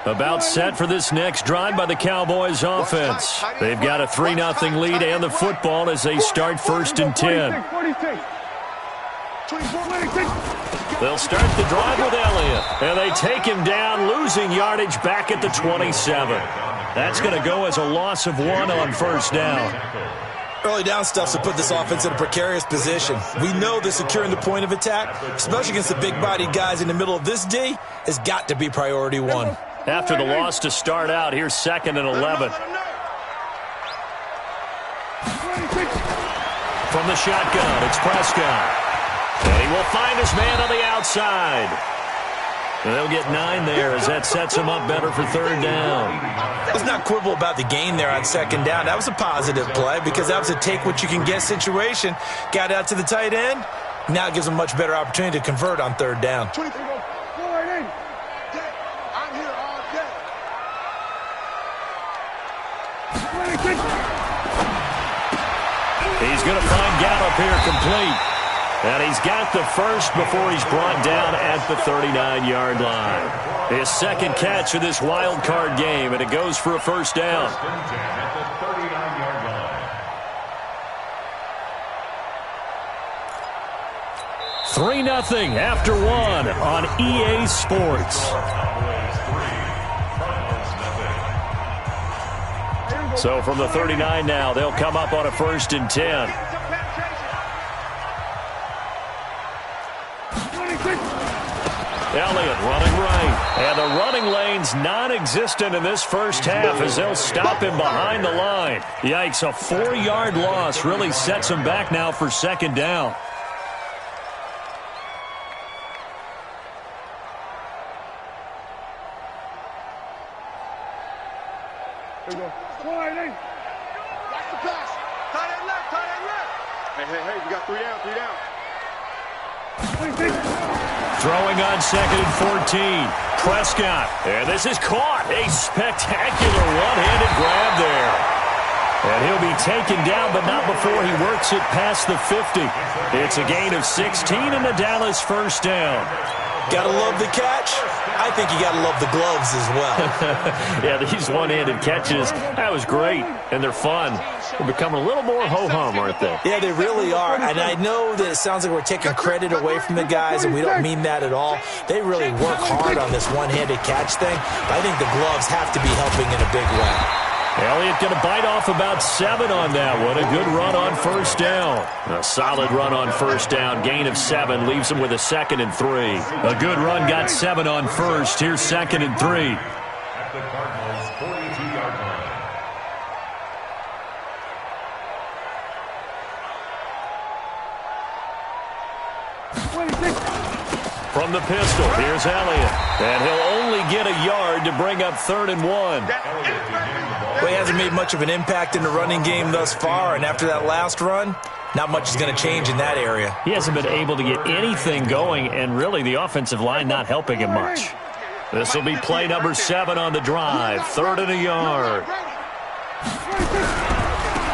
About set for this next drive by the Cowboys offense. They've got a 3-0 lead and the football as they start 1st and 10. They'll start the drive with Elliott, and they take him down, losing yardage back at the 27. That's going to go as a loss of 1 on 1st down. Early down stuff's to put this offense in a precarious position. We know that securing the point of attack, especially against the big-bodied guys in the middle of this D, has got to be priority 1. After the loss to start out, here's 2nd and 11. From the shotgun, it's Prescott. And he will find his man on the outside. And they'll get 9 there as that sets him up better for 3rd down. Let's not quibble about the gain there on 2nd down. That was a positive play because that was a take-what-you-can-get situation. Got out to the tight end. Now it gives them a much better opportunity to convert on 3rd down. He's going to find Gallup here complete. And he's got the first before he's brought down at the 39-yard line. His 2nd catch of this wild card game, and it goes for a 1st down. 3-0 after 1 on EA Sports. So from the 39 now, they'll come up on a 1st and 10. Elliott running right. And the running lane's non-existent in this first half as they'll stop him behind the line. Yikes, a 4-yard loss really sets him back now for 2nd down. There you go. Watch the pass. Tight end left, tight end left. Hey, we got 3 down, 3 down. Throwing on 2nd and 14. Prescott. And this is caught. A spectacular one-handed grab there. And he'll be taken down, but not before he works it past the 50. It's a gain of 16 and a Dallas 1st down. Gotta love the catch. I think you gotta love the gloves as well. Yeah, these one-handed catches, that was great, and they're fun. They're becoming a little more ho-hum, aren't they? Yeah, they really are, and I know that it sounds like we're taking credit away from the guys, and we don't mean that at all. They really work hard on this one-handed catch thing, but I think the gloves have to be helping in a big way. Elliott going to bite off about 7 on that one. A good run on 1st down. A solid run on 1st down. Gain of 7 leaves him with a 2nd and 3. A good run got 7 on 1st. Here's 2nd and 3. At the Cardinals' 42-yard line. From the pistol, here's Elliott. And he'll only get a yard to bring up 3rd and 1. Well, he hasn't made much of an impact in the running game thus far, and after that last run, not much is going to change in that area. He hasn't been able to get anything going, and really the offensive line not helping him much. This will be play number 7 on the drive. 3rd and a yard.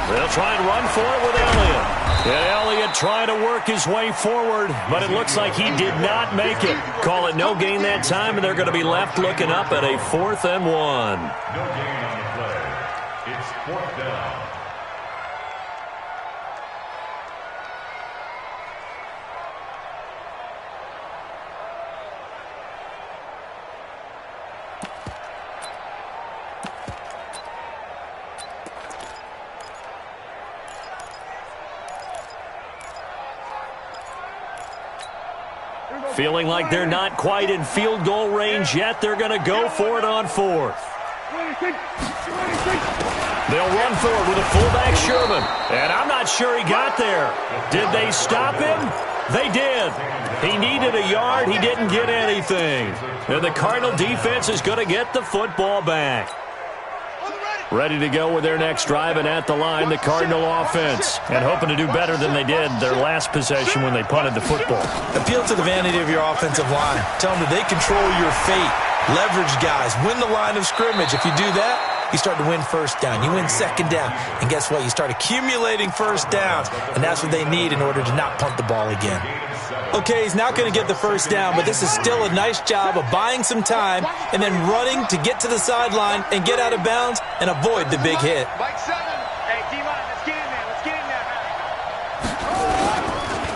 They'll try and run for it with Elliott. And Elliott trying to work his way forward, but it looks like he did not make it. Call it no gain that time, and they're going to be left looking up at a 4th and 1. No gain on the play. It's 4th down. Feeling like they're not quite in field goal range yet. They're going to go for it on 4th. They'll run for it with a fullback Sherman. And I'm not sure he got there. Did they stop him? They did. He needed a yard. He didn't get anything. And the Cardinal defense is going to get the football back. Ready to go with their next drive, and at the line, the Cardinal offense. And hoping to do better than they did their last possession when they punted the football. Appeal to the vanity of your offensive line. Tell them that they control your fate. Leverage guys. Win the line of scrimmage. If you do that, you start to win first down. You win second down. And guess what? You start accumulating first downs. And that's what they need in order to not punt the ball again. Okay, he's not going to get the first down, but this is still a nice job of buying some time and then running to get to the sideline and get out of bounds and avoid the big hit.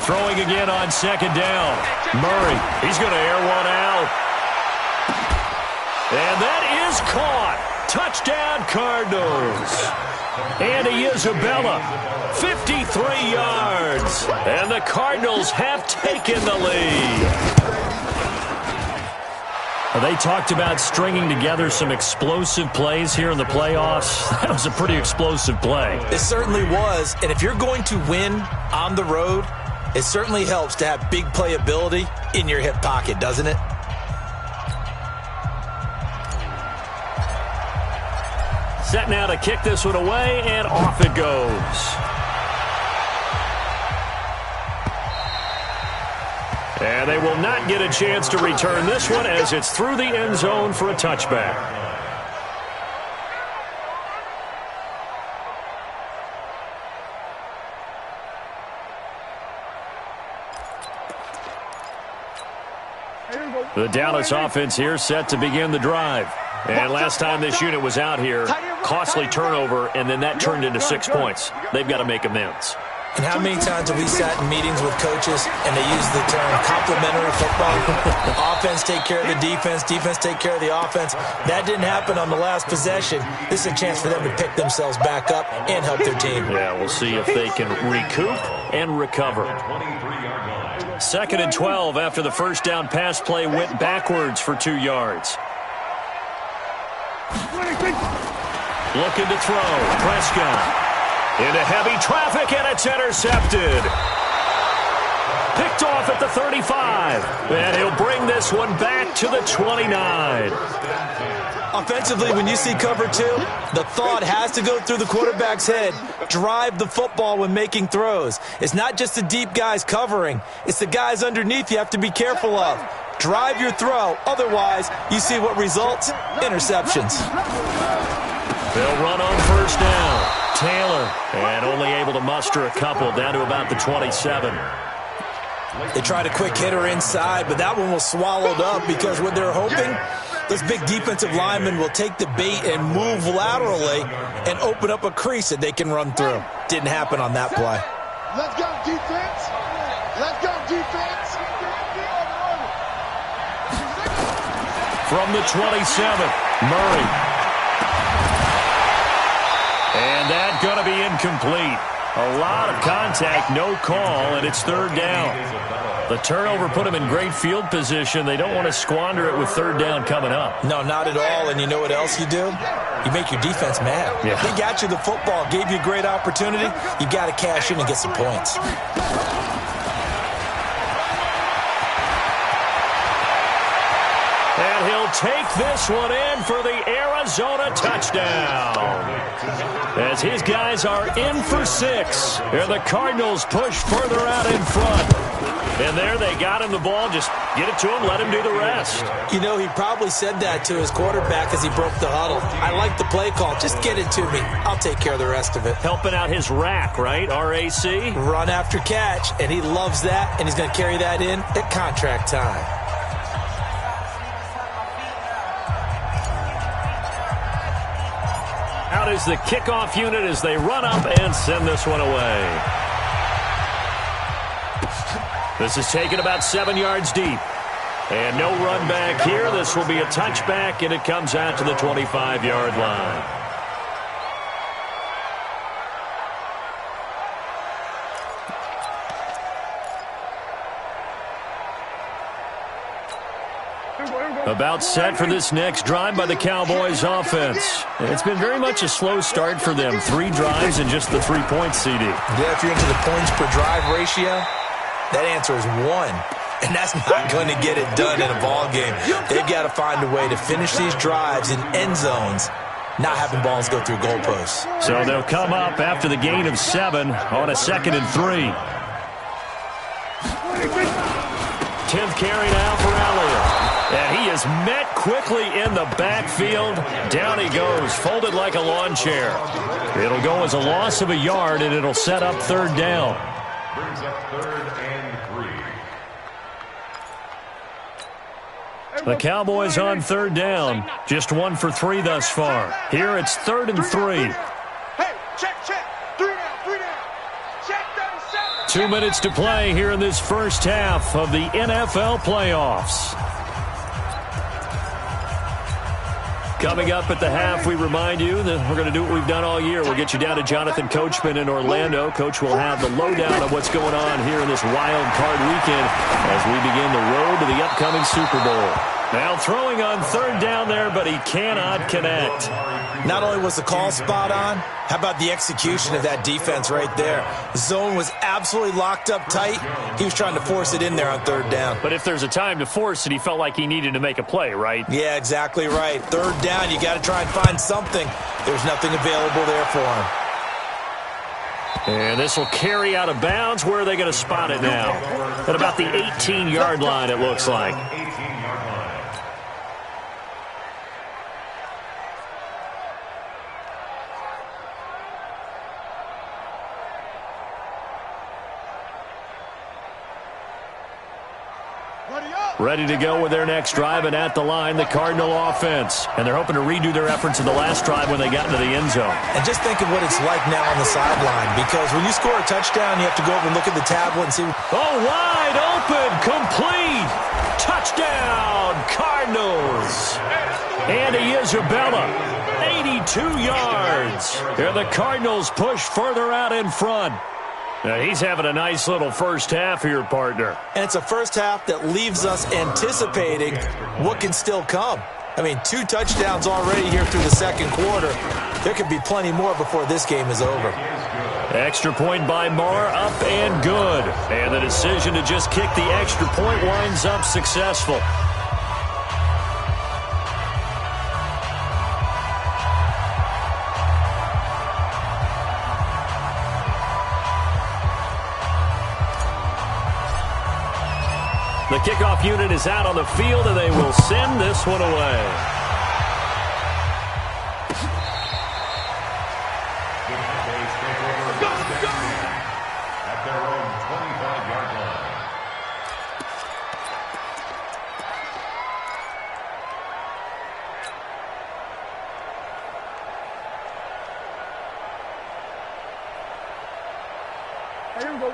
Throwing again on second down. Murray, he's going to air one out. And that is caught. Touchdown, Cardinals. Andy Isabella, 53 yards. And the Cardinals have taken the lead. They talked about stringing together some explosive plays here in the playoffs. That was a pretty explosive play. It certainly was. And if you're going to win on the road, it certainly helps to have big playability in your hip pocket, doesn't it? Set now to kick this one away, and off it goes. And they will not get a chance to return this one as it's through the end zone for a touchback. The Dallas offense here set to begin the drive. And last time this unit was out here, costly turnover, and then that turned into 6 points. They've got to make amends. And how many times have we sat in meetings with coaches and they use the term complementary football? Offense take care of the defense, defense take care of the offense. That didn't happen on the last possession. This is a chance for them to pick themselves back up and help their team. Yeah, we'll see if they can recoup and recover. 2nd and 12 after the first down pass play went backwards for 2 yards. Looking to throw. Prescott. Into heavy traffic, and it's intercepted. Picked off at the 35. And he'll bring this one back to the 29. Offensively, when you see cover 2, the thought has to go through the quarterback's head. Drive the football when making throws. It's not just the deep guys covering. It's the guys underneath you have to be careful of. Drive your throw. Otherwise, you see what results? Interceptions. They'll run on first down. Taylor, and only able to muster a couple down to about the 27. They tried a quick hitter inside, but that one was swallowed up because what they're hoping, those big defensive linemen will take the bait and move laterally and open up a crease that they can run through. Didn't happen on that play. Let's go, defense. Let's go, defense. From the 27, Murray. And that's going to be incomplete. A lot of contact, no call, and it's third down. The turnover put them in great field position. They don't want to squander it with third down coming up. No, not at all. And you know what else you do? You make your defense mad. Yeah. They got you the football, gave you a great opportunity. You got to cash in and get some points. And he'll take this one in for the Arizona touchdown. As his guys are in for 6. And the Cardinals push further out in front. And there they got him the ball. Just get it to him, let him do the rest. You know, he probably said that to his quarterback as he broke the huddle. I like the play call. Just get it to me. I'll take care of the rest of it. Helping out his rack, right? R-A-C? Run after catch. And he loves that, and he's going to carry that in at contract time. Out is the kickoff unit as they run up and send this one away. This is taken about 7 yards deep. And no run back here. This will be a touchback, and it comes out to the 25-yard line. About set for this next drive by the Cowboys offense. It's been very much a slow start for them. 3 drives and just the 3 points, CD. Yeah, if you're into the points per drive ratio, that answer is 1. And that's not going to get it done in a ball game. They've got to find a way to finish these drives in end zones, not having balls go through goalposts. So they'll come up after the gain of 7 on a 2nd and 3. 10th carry now for Elliott. And he is met quickly in the backfield. Down he goes, folded like a lawn chair. It'll go as a loss of a yard, and it'll set up third down. Brings up 3rd and 3. The Cowboys on third down. Just 1 for 3 thus far. Here it's 3rd and 3. Hey, check. 3 down. Check down 7. 2 minutes to play here in this first half of the NFL playoffs. Coming up at the half, we remind you that we're going to do what we've done all year. We'll get you down to Jonathan Coachman in Orlando. Coach will have the lowdown of what's going on here in this wild card weekend as we begin the road to the upcoming Super Bowl. Now throwing on third down there, but he cannot connect. Not only was the call spot on, how about the execution of that defense right there? The zone was absolutely locked up tight. He was trying to force it in there on third down. But if there's a time to force it, he felt like he needed to make a play, right? Yeah, exactly right. Third down, you got to try and find something. There's nothing available there for him. And this will carry out of bounds. Where are they going to spot it now? At about the 18-yard line, it looks like. 18-yard line. Ready to go with their next drive, and at the line, the Cardinal offense. And they're hoping to redo their efforts in the last drive when they got into the end zone. And just think of what it's like now on the sideline, because when you score a touchdown, you have to go over and look at the tablet and see. Oh, wide open, complete. Touchdown, Cardinals. Andy Isabella, 82 yards. And the Cardinals push further out in front. Now, he's having a nice little first half here, partner. And it's a first half that leaves us anticipating what can still come. I mean, 2 touchdowns already here through the second quarter. There could be plenty more before this game is over. Extra point by Marr, up and good. And the decision to just kick the extra point winds up successful. The kickoff unit is out on the field, and they will send this one away. At their own 25-yard line.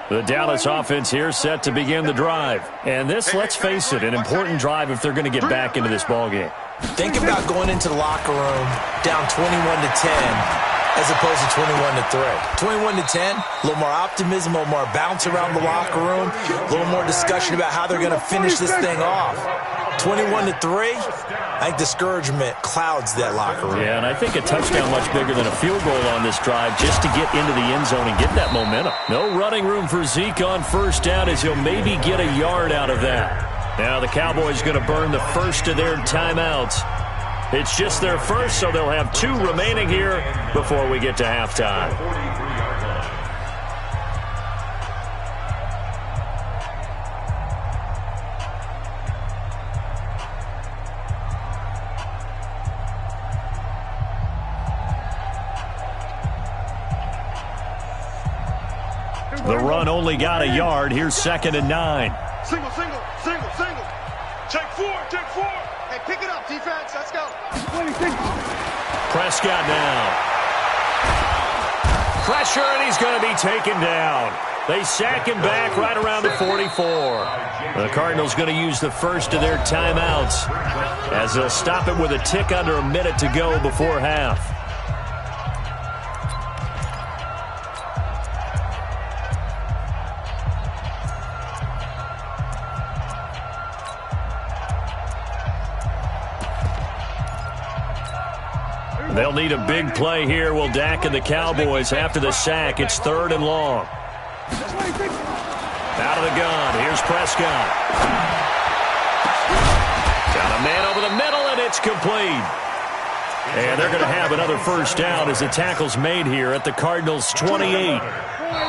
The Dallas offense here set to begin the drive. And this, let's face it, an important drive if they're going to get back into this ballgame. Think about going into the locker room down 21-10 as opposed to 21-3. 21-10, a little more optimism, a little more bounce around the locker room, a little more discussion about how they're going to finish this thing off. 21-3, I think discouragement clouds that locker room. Yeah, and I think a touchdown much bigger than a field goal on this drive just to get into the end zone and get that momentum. No running room for Zeke on first down as he'll maybe get a yard out of that. Now the Cowboys going to burn the first of their timeouts. It's just their first, so they'll have 2 remaining here before we get to halftime. 43-yard line. The run only got a yard. Here's 2nd and 9. Single. Take 4. Hey, pick it up, defense. Let's go. Prescott now. Pressure, and he's going to be taken down. They sack him back right around the 44. The Cardinals going to use the first of their timeouts as they'll stop it with a tick under a minute to go before half. They'll need a big play here. Will Dak and the Cowboys after the sack. It's 3rd and long. Out of the gun. Here's Prescott. Got a man over the middle, and it's complete. And they're going to have another first down as the tackle's made here at the Cardinals' 28.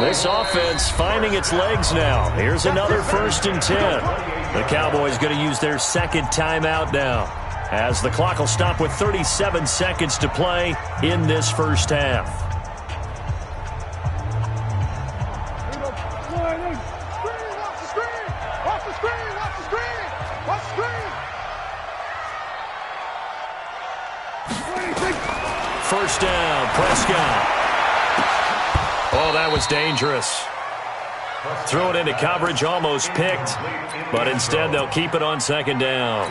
This offense finding its legs now. Here's another 1st and 10. The Cowboys going to use their second timeout now, as the clock will stop with 37 seconds to play in this first half. First down, Prescott. Oh, that was dangerous. Throw it into coverage, almost picked, but instead they'll keep it on second down.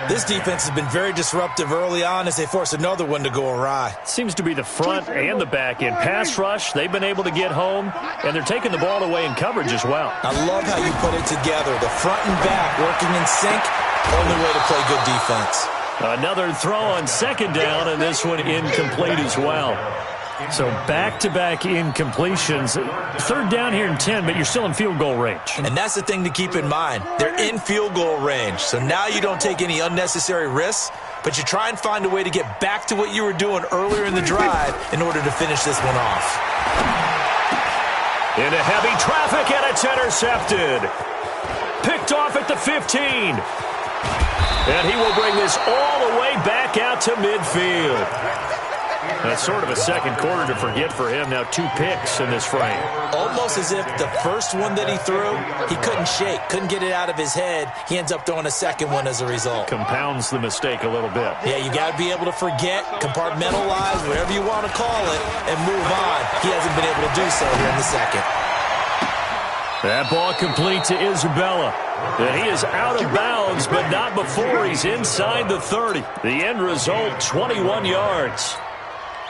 This defense has been very disruptive early on as they force another one to go awry. Seems to be the front and the back end. Pass rush, they've been able to get home, and they're taking the ball away in coverage as well. I love how you put it together. The front and back working in sync, only way to play good defense. Another throw on second down, and this one incomplete as well. So back-to-back incompletions. Third down here in 10, but you're still in field goal range. And that's the thing to keep in mind. They're in field goal range. So now you don't take any unnecessary risks, but you try and find a way to get back to what you were doing earlier in the drive in order to finish this one off. Into heavy traffic, and it's intercepted. Picked off at the 15. And he will bring this all the way back out to midfield. That's sort of a second quarter to forget for him. Now 2 picks in this frame. Almost as if the first one that he threw, he couldn't shake, couldn't get it out of his head. He ends up throwing a second one as a result. Compounds the mistake a little bit. Yeah, you got to be able to forget, compartmentalize, whatever you want to call it, and move on. He hasn't been able to do so here in the second. That ball complete to Isabella. And he is out of bounds, but not before he's inside the 30. The end result, 21 yards.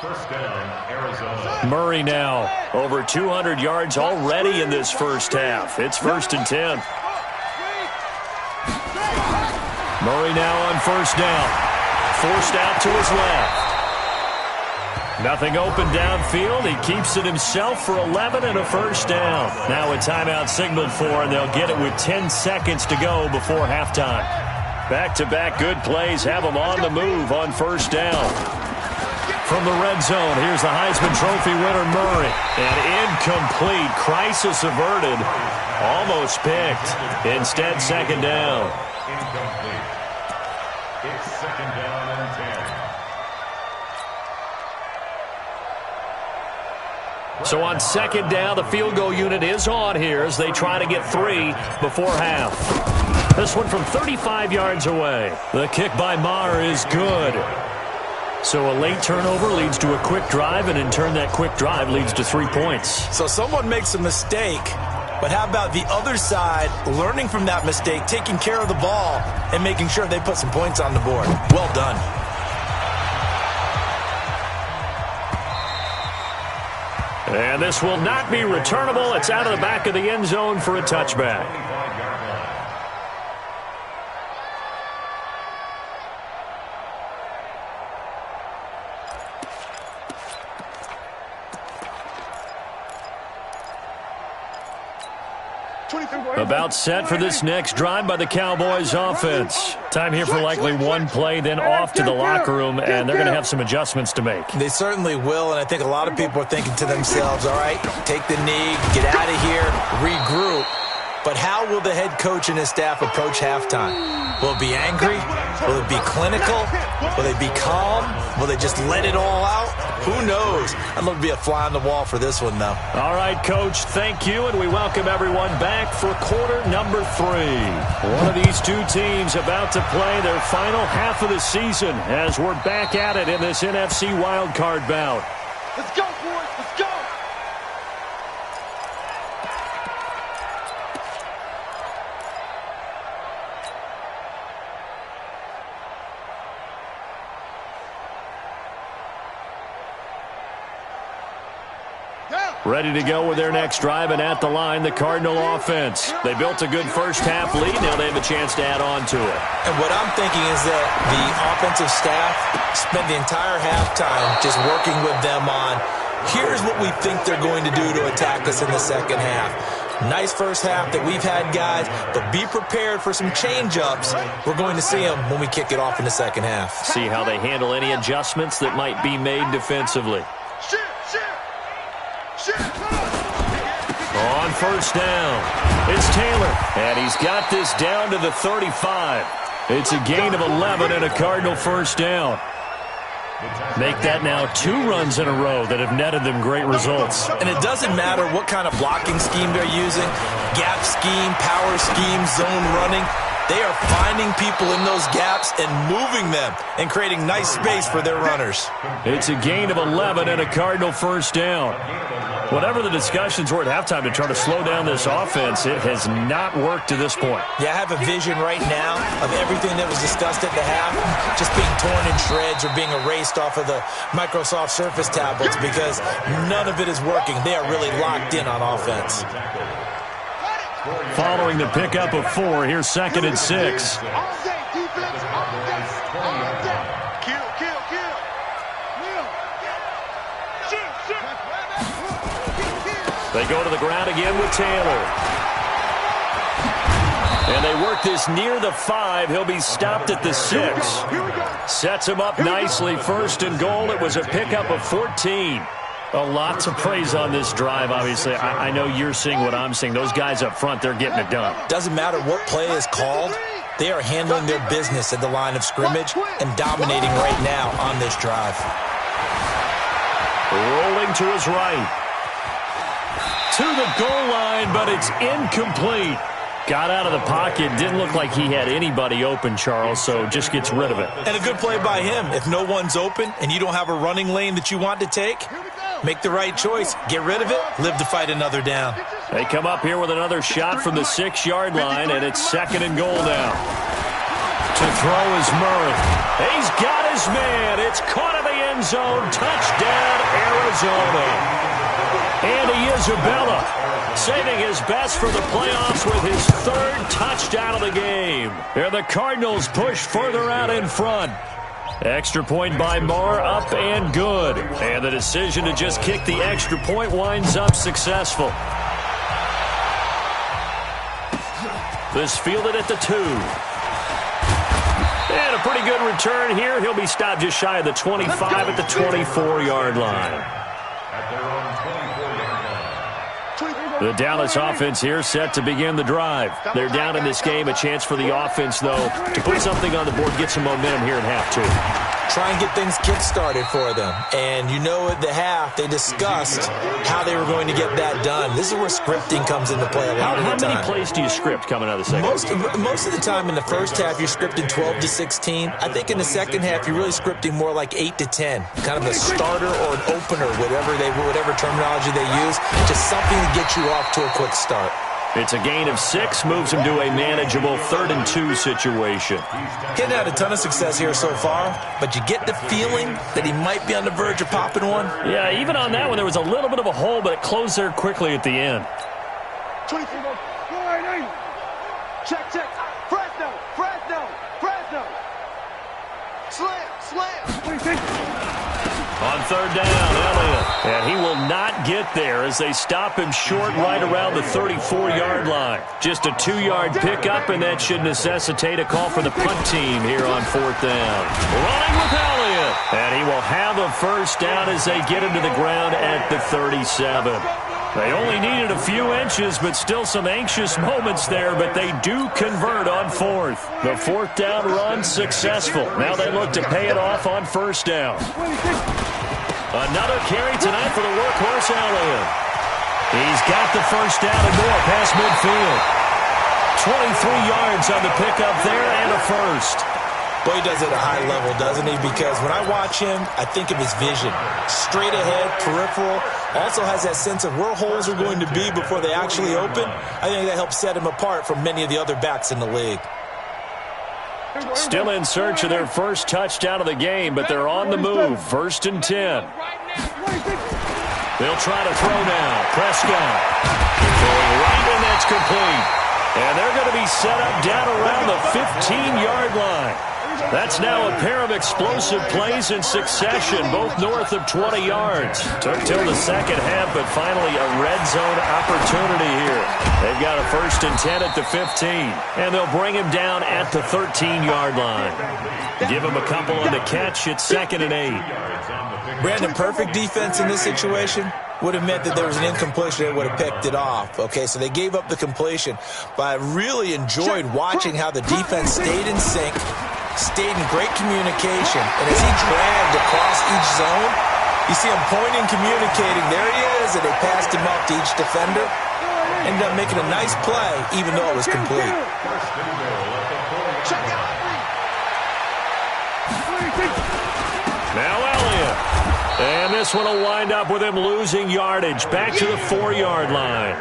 First down, Arizona. Murray now over 200 yards already in this first half. It's 1st and 10. Murray now on first down. Forced out to his left. Nothing open downfield. He keeps it himself for 11 and a first down. Now a timeout signaled for, and they'll get it with 10 seconds to go before halftime. Back-to-back good plays have them on the move on first down. From the red zone, here's the Heisman Trophy winner, Murray. And incomplete. Crisis averted. Almost picked. Instead, second down. Incomplete. It's second down and 10. So on second down, the field goal unit is on here as they try to get 3 before half. This one from 35 yards away. The kick by Maher is good. So a late turnover leads to a quick drive, and in turn that quick drive leads to 3 points. So someone makes a mistake, but how about the other side learning from that mistake, taking care of the ball, and making sure they put some points on the board? Well done. And this will not be returnable. It's out of the back of the end zone for a touchback. About set for this next drive by the Cowboys offense. Time here for likely one play, then off to the locker room, and they're going to have some adjustments to make. They certainly will, and I think a lot of people are thinking to themselves, all right, take the knee, get out of here, regroup. But how will the head coach and his staff approach halftime? Will it be angry? Will it be clinical? Will they be calm? Will they just let it all out? Who knows? I'd love to be a fly on the wall for this one, though. All right, Coach, thank you, and we welcome everyone back for quarter number 3. One of these two teams about to play their final half of the season as we're back at it in this NFC wildcard bout. Let's go, boys. Let's go. Ready to go with their next drive, and at the line, the Cardinal offense. They built a good first half lead. Now they have a chance to add on to it. And what I'm thinking is that the offensive staff spent the entire halftime just working with them on, here's what we think they're going to do to attack us in the second half. Nice first half that we've had, guys, but be prepared for some change-ups. We're going to see them when we kick it off in the second half. See how they handle any adjustments that might be made defensively. On first down, it's Taylor. And he's got this down to the 35. It's a gain of 11 and a Cardinal first down. Make that now 2 runs in a row that have netted them great results. And it doesn't matter what kind of blocking scheme they're using, gap scheme, power scheme, zone running. They are finding people in those gaps and moving them and creating nice space for their runners. It's a gain of 11 and a Cardinal first down. Whatever the discussions were at halftime to try to slow down this offense, it has not worked to this point. Yeah, I have a vision right now of everything that was discussed at the half just being torn in shreds or being erased off of the Microsoft Surface tablets because none of it is working. They are really locked in on offense. Following the pickup of 4, here's 2nd and 6. All day, defense. All day. Kill. They go to the ground again with Taylor. And they work this near the 5. He'll be stopped at the 6. Sets him up nicely. 1st and goal. It was a pickup of 14. A lot to praise on this drive, obviously. I know you're seeing what I'm seeing. Those guys up front, they're getting it done. Doesn't matter what play is called. They are handling their business at the line of scrimmage and dominating right now on this drive. Rolling to his right. To the goal line, but it's incomplete. Got out of the pocket. Didn't look like he had anybody open, Charles, so just gets rid of it. And a good play by him. If no one's open and you don't have a running lane that you want to take, make the right choice. Get rid of it. Live to fight another down. They come up here with another shot from the 6-yard line, and it's 2nd and goal now. To throw is Murray. He's got his man. It's caught in the end zone. Touchdown, Arizona. Andy Isabella saving his best for the playoffs with his 3rd touchdown of the game. And the Cardinals push further out in front. Extra point by Marr, up and good. And the decision to just kick the extra point winds up successful. This fielded at the 2. And a pretty good return here. He'll be stopped just shy of the 25 at the 24-yard line. The Dallas offense here set to begin the drive. They're down in this game. A chance for the offense, though, to put something on the board, get some momentum here in half 2. Try and get things kick-started for them. And you know at the half, they discussed how they were going to get that done. This is where scripting comes into play a lot of the time. How many plays do you script coming out of the second? Most of the time in the first half, you're scripting 12 to 16. I think in the second half, you're really scripting more like 8 to 10. Kind of a starter or an opener, whatever terminology they use. Just something to get you off to a quick start. It's a gain of 6, moves him to a manageable 3rd and 2 situation. He hasn't had a ton of success here so far, but you get the feeling that he might be on the verge of popping one. Yeah, even on that one, there was a little bit of a hole, but it closed there quickly at the end. 24. Check. Fresno. Slam. On 3rd down, Elliott. And he will not get there as they stop him short right around the 34-yard line. Just a 2-yard pickup, and that should necessitate a call for the punt team here on 4th down. Running with Elliott. And he will have a first down as they get him to the ground at the 37. They only needed a few inches, but still some anxious moments there, but they do convert on 4th. The 4th down run successful. Now they look to pay it off on 1st down. Another carry tonight for the workhorse Elliott. He's got the first down and more past midfield. 23 yards on the pickup there and a first. Boy, he does it at a high level, doesn't he? Because when I watch him, I think of his vision. Straight ahead, peripheral. Also has that sense of where holes are going to be before they actually open. I think that helps set him apart from many of the other backs in the league. Still in search of their first touchdown of the game, but they're on the move. 1st and 10. They'll try to throw now. Prescott. Throwing right, and that's complete. And they're going to be set up down around the 15-yard line. That's now a pair of explosive plays in succession, both north of 20 yards. Took till the second half, but finally a red zone opportunity here. They've got a 1st and 10 at the 15, and they'll bring him down at the 13-yard line. Give him a couple on the catch. It's 2nd and 8. Brandon, perfect defense in this situation. would have meant that there was an incompletion that would have picked it off. Okay, so they gave up the completion. But I really enjoyed watching how the defense stayed in sync, stayed in great communication. And as he dragged across each zone, you see him pointing, communicating. There he is, and they passed him off to each defender. Ended up making a nice play, even though it was complete. Now Elliott. And this one will wind up with him losing yardage back to the 4-yard line.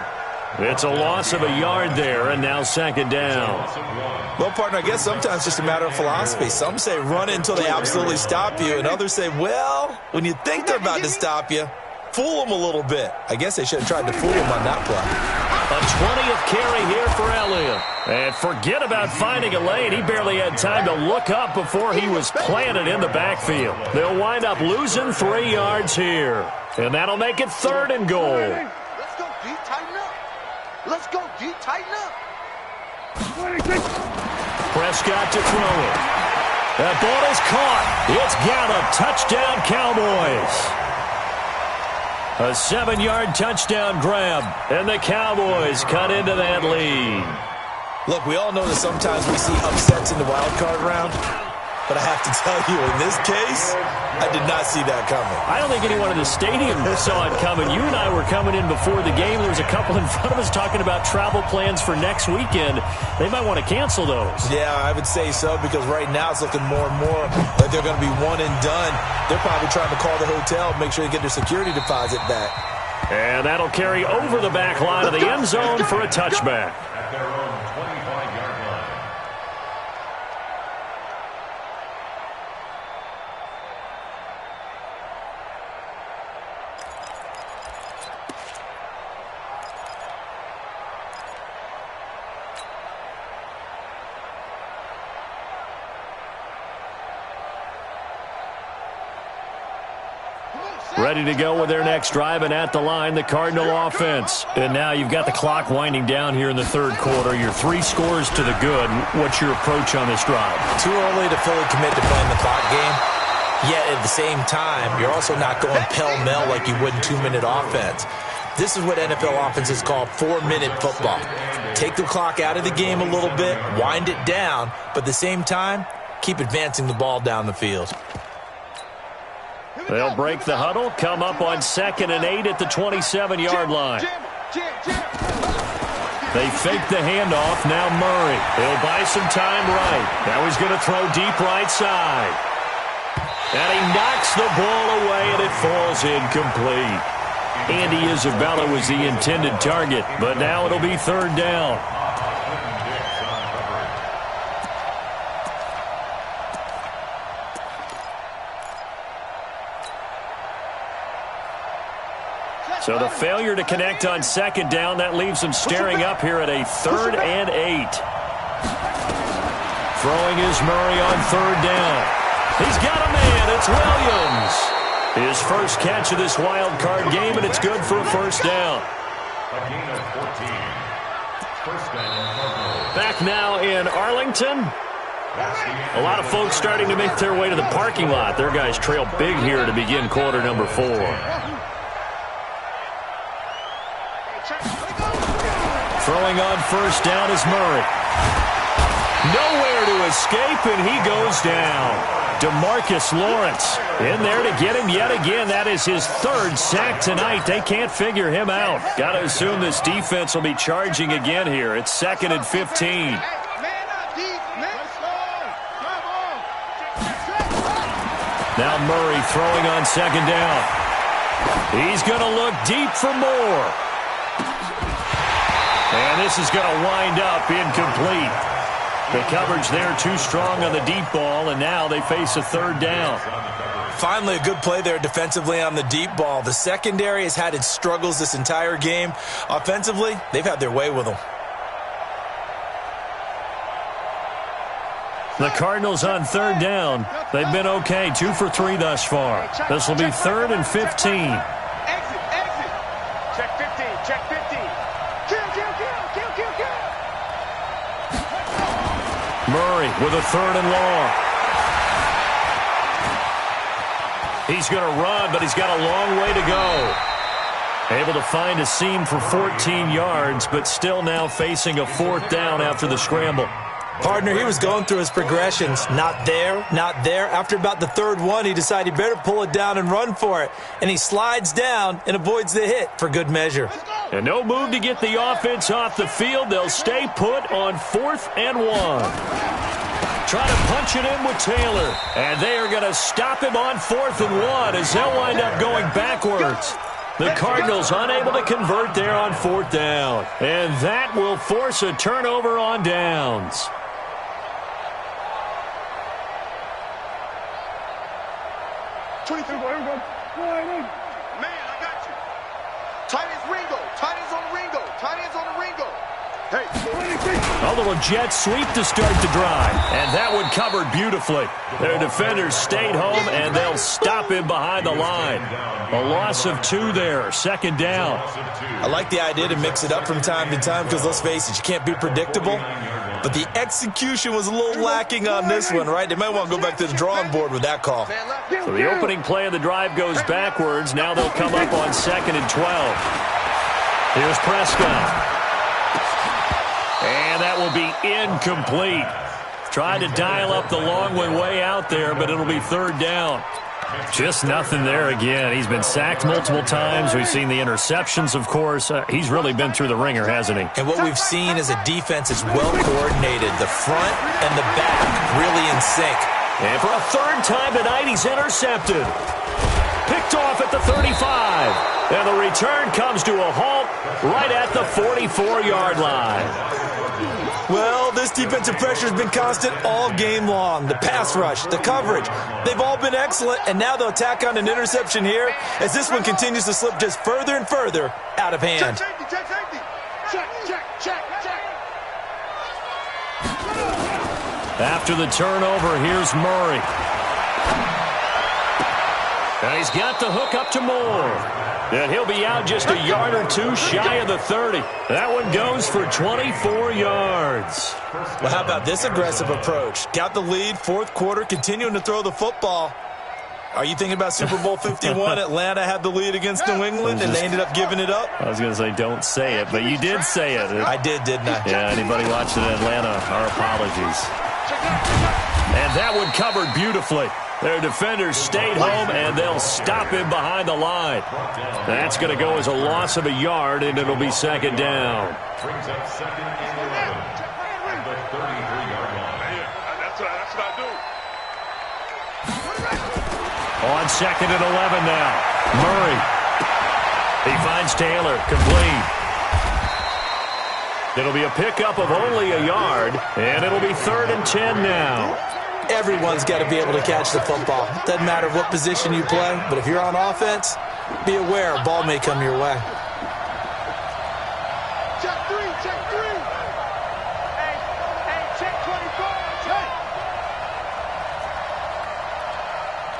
It's a loss of a yard there, and now second down. Well, partner, I guess sometimes it's just a matter of philosophy. Some say run it until they absolutely stop you, and others say, well, when you think they're about to stop you, fool them a little bit. I guess they should have tried to fool them on that play. A 20th carry here for Elliott. And forget about finding a lane. He barely had time to look up before he was planted in the backfield. They'll wind up losing 3 yards here. And that'll make it 3rd and goal. Let's go deep, tighten up. Let's go deep, tighten up. Prescott to throw it. That ball is caught. It's Gallup. Touchdown, Cowboys. A 7-yard touchdown grab, and the Cowboys cut into that lead. Look, we all know that sometimes we see upsets in the wild card round, but I have to tell you, in this case, I did not see that coming. I don't think anyone in the stadium saw it coming. You and I were coming in before the game. There was a couple in front of us talking about travel plans for next weekend. They might want to cancel those. Yeah, I would say so, because right now it's looking more and more like they're going to be one and done. They're probably trying to call the hotel, make sure they get their security deposit back. And that'll carry over the back line of the end zone for a touchback. At their own 25-yard line. Ready to go with their next drive, and at the line, the Cardinal offense. And now you've got the clock winding down here in the 3rd quarter. You're 3 scores to the good. What's your approach on this drive? Too early to fully commit to playing the clock game. Yet at the same time, you're also not going pell-mell like you would in 2-minute offense. This is what NFL offenses call 4-minute football. Take the clock out of the game a little bit, wind it down, but at the same time, keep advancing the ball down the field. They'll break the huddle, come up on 2nd and 8 at the 27-yard line. They fake the handoff. Now Murray. He'll buy some time right. Now he's going to throw deep right side. And he knocks the ball away, and it falls incomplete. Andy Isabella was the intended target, but now it'll be 3rd down. So the failure to connect on 2nd down, that leaves them staring up here at a 3rd and 8. Throwing is Murray on 3rd down. He's got a man. It's Williams. His first catch of this wild card game, and it's good for a 1st down. A gain of 14. 1st down. Back now in Arlington. A lot of folks starting to make their way to the parking lot. Their guys trail big here to begin quarter number 4. Throwing on 1st down is Murray. Nowhere to escape, and he goes down. DeMarcus Lawrence in there to get him yet again. That is his 3rd sack tonight. They can't figure him out. Got to assume this defense will be charging again here. It's 2nd and 15. Now Murray throwing on 2nd down. He's going to look deep for more. And this is going to wind up incomplete. The coverage there too strong on the deep ball, and now they face a 3rd down. Finally, a good play there defensively on the deep ball. The secondary has had its struggles this entire game. Offensively, they've had their way with them. The Cardinals on 3rd down. They've been okay, 2 for 3 thus far. This will be 3rd and 15. Exit. Check 15. Check 15. Kill. Murray with a 3rd and long. He's going to run, but he's got a long way to go. Able to find a seam for 14 yards, but still now facing a fourth down after the scramble. Partner, he was going through his progressions. Not there, not there. After about the third one, he decided he better pull it down and run for it. And he slides down and avoids the hit for good measure. And no move to get the offense off the field. They'll stay put on 4th and 1. Try to punch it in with Taylor. And they are going to stop him on 4th and 1 as they'll wind up going backwards. The Cardinals unable to convert there on 4th down. And that will force a turnover on downs. 23, here we go. Man, I got you. Tight ends Ringo. Tight ends on the Ringo. Tight ends on the Ringo. Hey. A little jet sweep to start the drive. And that one covered beautifully. Their defenders stayed home, and they'll stop him behind the line. A loss of 2 there. 2nd down. I like the idea to mix it up from time to time because, let's face it, you can't be predictable. But the execution was a little lacking on this one, right? They might want to go back to the drawing board with that call. So the opening play of the drive goes backwards. Now they'll come up on 2nd and 12. Here's Prescott. And that will be incomplete. Tried to dial up the long one way out there, but it'll be 3rd down. Just nothing there again. He's been sacked multiple times. We've seen the interceptions, of course. He's really been through the ringer, hasn't he? And what we've seen is a defense is well coordinated. The front and the back really in sync. And for a 3rd time tonight, he's intercepted. Picked off at the 35. And the return comes to a halt right at the 44-yard line. Well, this defensive pressure has been constant all game long. The pass rush, the coverage, they've all been excellent, and now they'll tack on an interception here as this one continues to slip just further and further out of hand. After the turnover, here's Murray. And he's got the hook up to Moore. And he'll be out just a yard or 2 shy of the 30. That one goes for 24 yards. Well, how about this aggressive approach? Got the lead, 4th quarter, continuing to throw the football. Are you thinking about Super Bowl 51? Atlanta had the lead against New England, and they ended up giving it up? I was going to say don't say it, but you did say it. I did, didn't I? Yeah, anybody watching Atlanta, our apologies. And that one covered beautifully. Their defenders stayed home, and they'll stop him behind the line. That's going to go as a loss of a yard, and it'll be 2nd down. Brings up 2nd and 11 at the 33-yard line. That's what I do. On 2nd and 11 now. Murray. He finds Taylor. Complete. It'll be a pickup of only a yard, and it'll be 3rd and 10 now. Everyone's got to be able to catch the football. Doesn't matter what position you play, but if you're on offense, be aware a ball may come your way. Check 3, check 3. Hey, check 24. Check.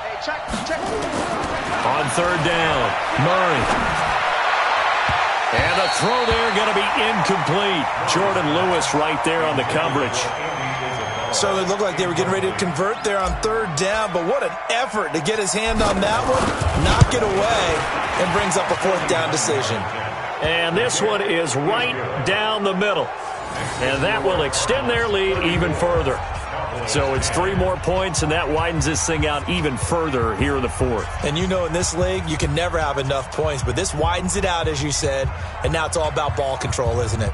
Hey, check. On 3rd down, Murray. And the throw there going to be incomplete. Jordan Lewis right there on the coverage. So it looked like they were getting ready to convert there on 3rd down, but what an effort to get his hand on that one, knock it away, and brings up a 4th down decision. And this one is right down the middle. And that will extend their lead even further. So it's 3 more points, and that widens this thing out even further here in the 4th. And you know in this league, you can never have enough points, but this widens it out, as you said, and now it's all about ball control, isn't it?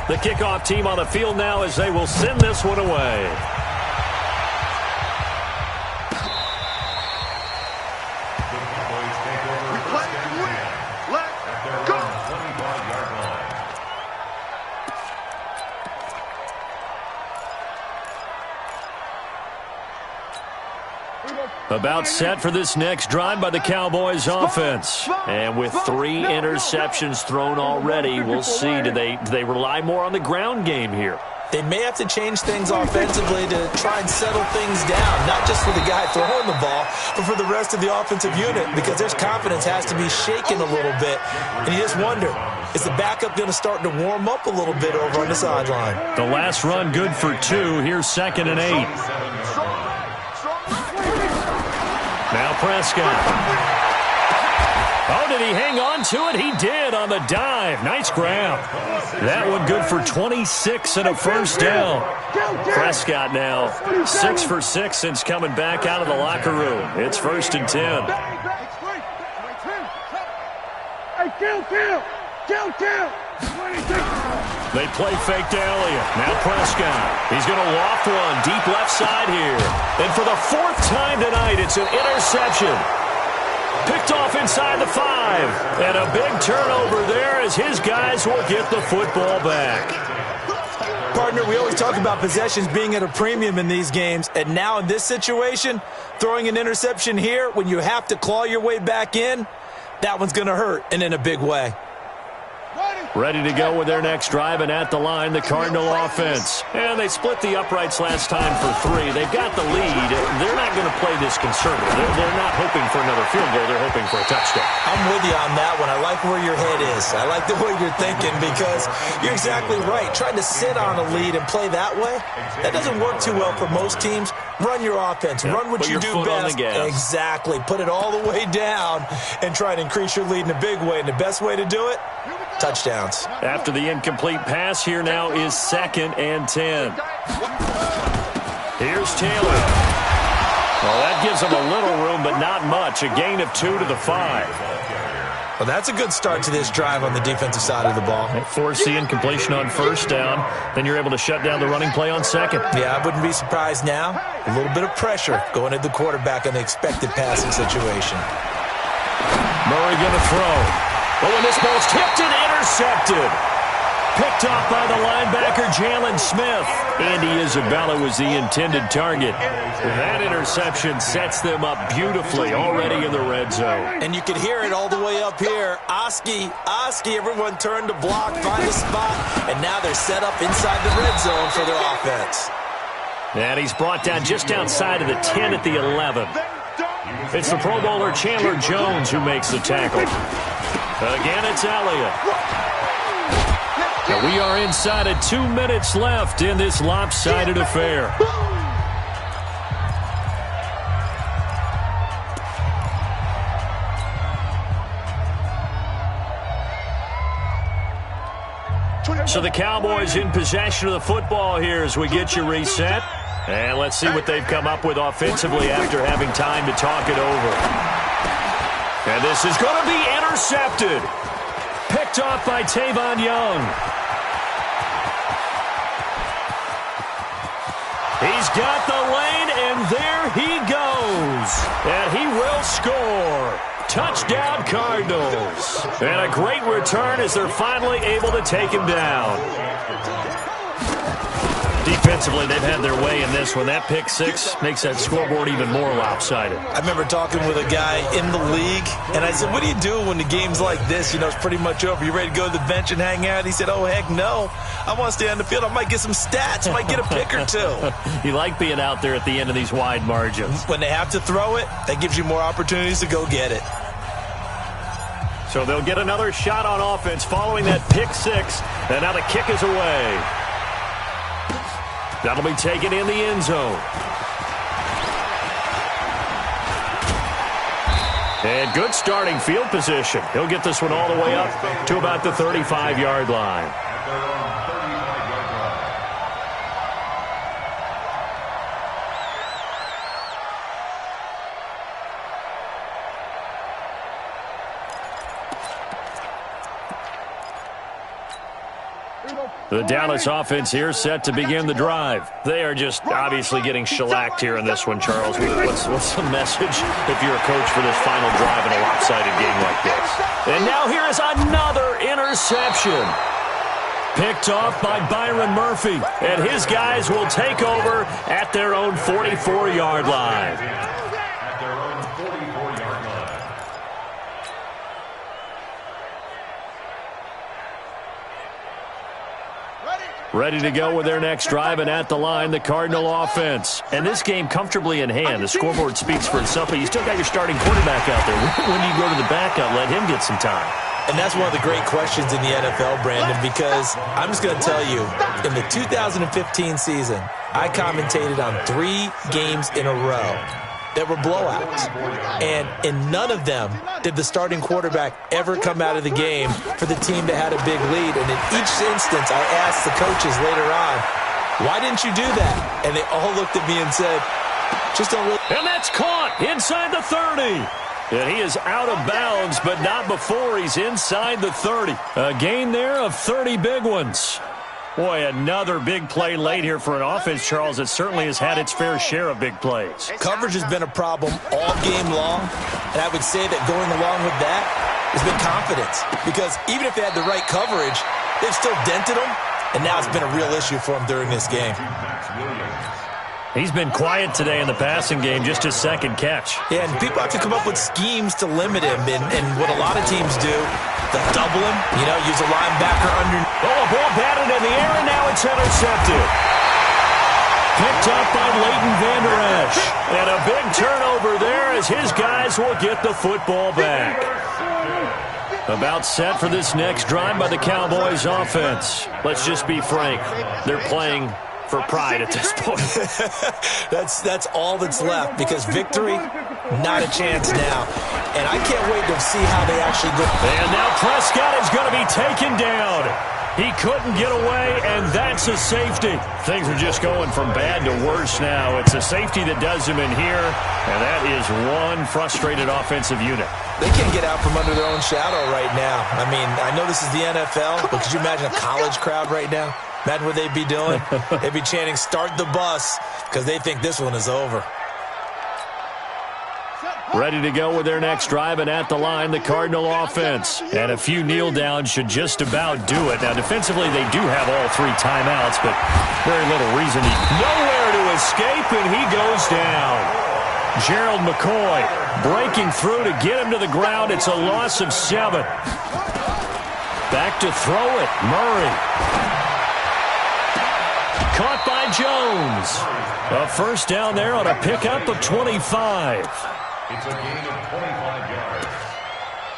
The kickoff team on the field now as they will send this one away. About set for this next drive by the Cowboys offense. And with 3 interceptions thrown already, we'll see. Do they rely more on the ground game here? They may have to change things offensively to try and settle things down, not just for the guy throwing the ball, but for the rest of the offensive unit, because their confidence has to be shaken a little bit. And you just wonder, is the backup going to start to warm up a little bit over on the sideline? The last run good for 2. Here's 2nd and 8. Now Prescott. Oh, did he hang on to it? He did on the dive. Nice grab. That one good for 26 and a first down. Prescott now 6 for 6 since coming back out of the locker room. It's 1st and 10. They play fake to Elliott. Now Prescott. He's going to loft one deep left side here. And for the 4th time tonight, it's an interception. Picked off inside the 5. And a big turnover there as his guys will get the football back. Partner, we always talk about possessions being at a premium in these games. And now in this situation, throwing an interception here when you have to claw your way back in, that one's going to hurt, and in a big way. Ready to go with their next drive, and at the line, the Cardinal offense. And they split the uprights last time for 3. They've got the lead. They're not going to play this conservative. They're not hoping for another field goal. They're hoping for a touchdown. I'm with you on that one. I like where your head is. I like the way you're thinking because you're exactly right. Trying to sit on a lead and play that way, that doesn't work too well for most teams. Run your offense. Run what you do best. Exactly. Put it all the way down and try to increase your lead in a big way. And the best way to do it, touchdowns. After the incomplete pass, here now is 2nd and 10. Here's Taylor. Well, that gives them a little room, but not much. A gain of 2 to the 5. Well, that's a good start to this drive on the defensive side of the ball. Force the incompletion on 1st down. Then you're able to shut down the running play on 2nd. Yeah, I wouldn't be surprised now. A little bit of pressure going at the quarterback in the expected passing situation. Murray going to throw. Oh, and this ball's tipped and intercepted. Picked off by the linebacker, Jalen Smith. Andy Isabella was the intended target. That interception sets them up beautifully already in the red zone. And you could hear it all the way up here. Oski, everyone turned to block, find a spot, and now they're set up inside the red zone for their offense. And he's brought down just outside of the 10 at the 11. It's the Pro Bowler Chandler Jones who makes the tackle. Again, it's Elliott. Now we are inside of 2 minutes left in this lopsided affair. So the Cowboys in possession of the football here as we get you reset. And let's see what they've come up with offensively after having time to talk it over. And this is going to be intercepted. Picked off by Tavon Young. He's got the lane, and there he goes. And he will score. Touchdown, Cardinals. And a great return as they're finally able to take him down. Defensively, they've had their way in this one. That pick six makes that scoreboard even more lopsided. I remember talking with a guy in the league, and I said, what do you do when the game's like this? You know, it's pretty much over. You ready to go to the bench and hang out? He said, oh, heck no. I want to stay on the field. I might get some stats. I might get a pick or two. You like being out there at the end of these wide margins. When they have to throw it, that gives you more opportunities to go get it. So they'll get another shot on offense following that pick six, and now the kick is away. That'll be taken in the end zone. And good starting field position. He'll get this one all the way up to about the 35-yard line. The Dallas offense here set to begin the drive. They are just obviously getting shellacked here in this one, Charles. What's the message if you're a coach for this final drive in a lopsided game like this? And now here is another interception. Picked off by Byron Murphy. And his guys will take over at their own 44-yard line. Ready to go with their next drive, and at the line, the Cardinal offense. And this game comfortably in hand. The scoreboard speaks for itself, but you still got your starting quarterback out there. When do you go to the backup, let him get some time? And that's one of the great questions in the NFL, Brandon, because I'm just going to tell you, in the 2015 season, I commentated on 3 games in a row that were blowouts. And in none of them did the starting quarterback ever come out of the game for the team that had a big lead. And in each instance, I asked the coaches later on, why didn't you do that? And they all looked at me and said, just don't look. And that's caught inside the 30. And he is out of bounds, but not before he's inside the 30. A gain there of 30 big ones. Boy, another big play late here for an offense, Charles, that certainly has had its fair share of big plays. Coverage has been a problem all game long, and I would say that going along with that has been confidence. Because even if they had the right coverage, they've still dented them, and now it's been a real issue for them during this game. He's been quiet today in the passing game, just his second catch. Yeah, and people have to come up with schemes to limit him, and what a lot of teams do, they'll double him, use a linebacker under. Oh, a ball batted in the air, and now it's intercepted. Picked up by Leighton Vander Esch. And a big turnover there as his guys will get the football back. About set for this next drive by the Cowboys offense. Let's just be frank. They're playing for pride at this point. That's all that's left, because victory, not a chance now. And I can't wait to see how they actually go. And now Prescott is going to be taken down. He couldn't get away, and that's a safety. Things are just going from bad to worse now. It's a safety that does him in here, and that is one frustrated offensive unit. They can't get out from under their own shadow right now. I mean, I know this is the NFL, but could you imagine a college crowd right now? Imagine what they'd be doing. They'd be chanting, "Start the bus," because they think this one is over. Ready to go with their next drive, and at the line, the Cardinal offense. And a few kneel downs should just about do it. Now, defensively, they do have all 3 timeouts, but very little reason. Nowhere to escape, and he goes down. Gerald McCoy breaking through to get him to the ground. It's a loss of 7. Back to throw it, Murray. Caught by Jones. A first down there on a pickup of 25. It's a gain of 25 yards.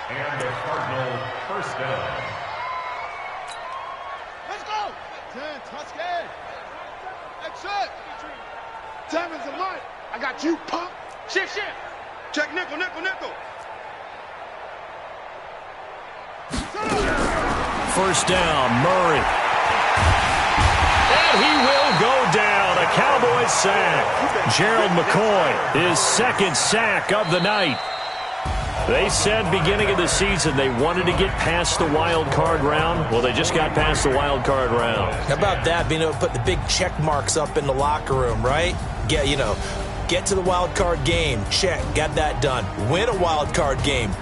And the Cardinal first down. Let's go. 10, Tuscan. Exit. 10 is a line. I got you, punk. Shift. Check nickel. First down, Murray. And he will go down. A Cowboys sack. Gerald McCoy, his second sack of the night. They said beginning of the season they wanted to get past the wild card round. Well, they just got past the wild card round. How about that, being able to put the big check marks up in the locker room, right? Get to the wild card game. Check. Got that done. Win a wild card game.